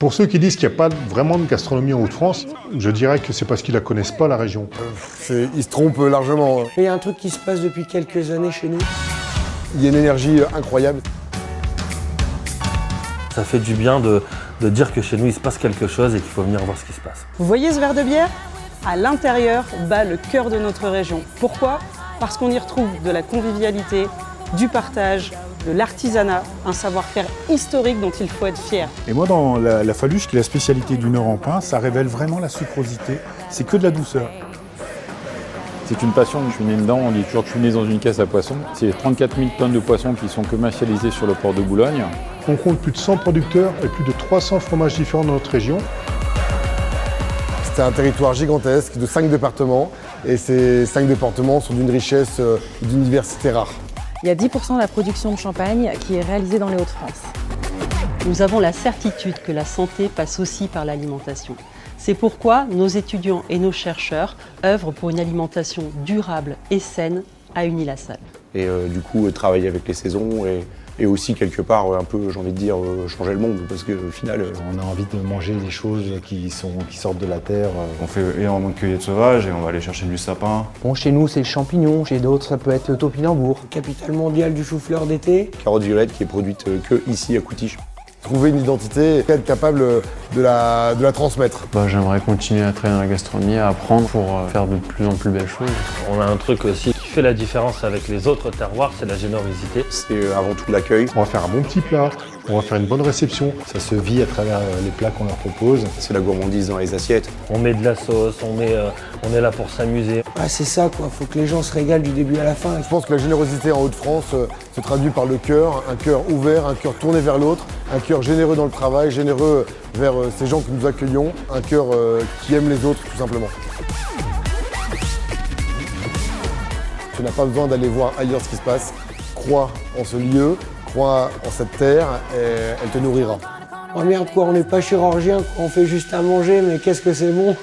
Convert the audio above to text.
Pour ceux qui disent qu'il n'y a pas vraiment de gastronomie en Hauts-de-France, je dirais que c'est parce qu'ils ne la connaissent pas, la région. Ils se trompent largement. Il y a un truc qui se passe depuis quelques années chez nous. Il y a une énergie incroyable. Ça fait du bien de dire que chez nous, il se passe quelque chose et qu'il faut venir voir ce qui se passe. Vous voyez ce verre de bière? À l'intérieur bat le cœur de notre région. Pourquoi? Parce qu'on y retrouve de la convivialité, du partage, de l'artisanat, un savoir-faire historique dont il faut être fier. Et moi, dans la faluche, qui est la spécialité du Nord en pain, ça révèle vraiment la sucrosité. C'est que de la douceur. C'est une passion, je suis né dedans, on dit toujours que je suis né dans une caisse à poissons. C'est 34 000 tonnes de poissons qui sont commercialisées sur le port de Boulogne. On compte plus de 100 producteurs et plus de 300 fromages différents dans notre région. C'est un territoire gigantesque de 5 départements. Et ces 5 départements sont d'une richesse et d'une diversité rare. Il y a 10% de la production de champagne qui est réalisée dans les Hauts-de-France. Nous avons la certitude que la santé passe aussi par l'alimentation. C'est pourquoi nos étudiants et nos chercheurs œuvrent pour une alimentation durable et saine à Unis-la-Salle. Et du coup, travailler avec les saisons et aussi quelque part, un peu, j'ai envie de dire, changer le monde. Parce qu'au final, on a envie de manger des choses qui sortent de la terre. On fait énormément de cueillettes sauvages et on va aller chercher du sapin. Bon, chez nous, c'est le champignon. Chez d'autres, ça peut être le topinambour. Capitale mondiale du chou-fleur d'été. Carotte violette qui est produite que ici à Coutiche. Trouver une identité et être capable de la transmettre. J'aimerais continuer à travailler dans la gastronomie, à apprendre pour faire de plus en plus belles choses. On a un truc aussi qui fait la différence avec les autres terroirs, c'est la générosité. C'est avant tout l'accueil. On va faire un bon petit plat, on va faire une bonne réception. Ça se vit à travers les plats qu'on leur propose. C'est la gourmandise dans les assiettes. On met de la sauce, on est là pour s'amuser. Ah, c'est ça quoi, faut que les gens se régalent du début à la fin. Je pense que la générosité en Hauts-de-France se traduit par le cœur, un cœur ouvert, un cœur tourné vers l'autre, un cœur généreux dans le travail, généreux vers ces gens que nous accueillons, un cœur qui aime les autres tout simplement. Tu n'as pas besoin d'aller voir ailleurs ce qui se passe. Crois en ce lieu, crois en cette terre et elle te nourrira. Oh merde quoi, on n'est pas chirurgien, on fait juste à manger, mais qu'est-ce que c'est bon.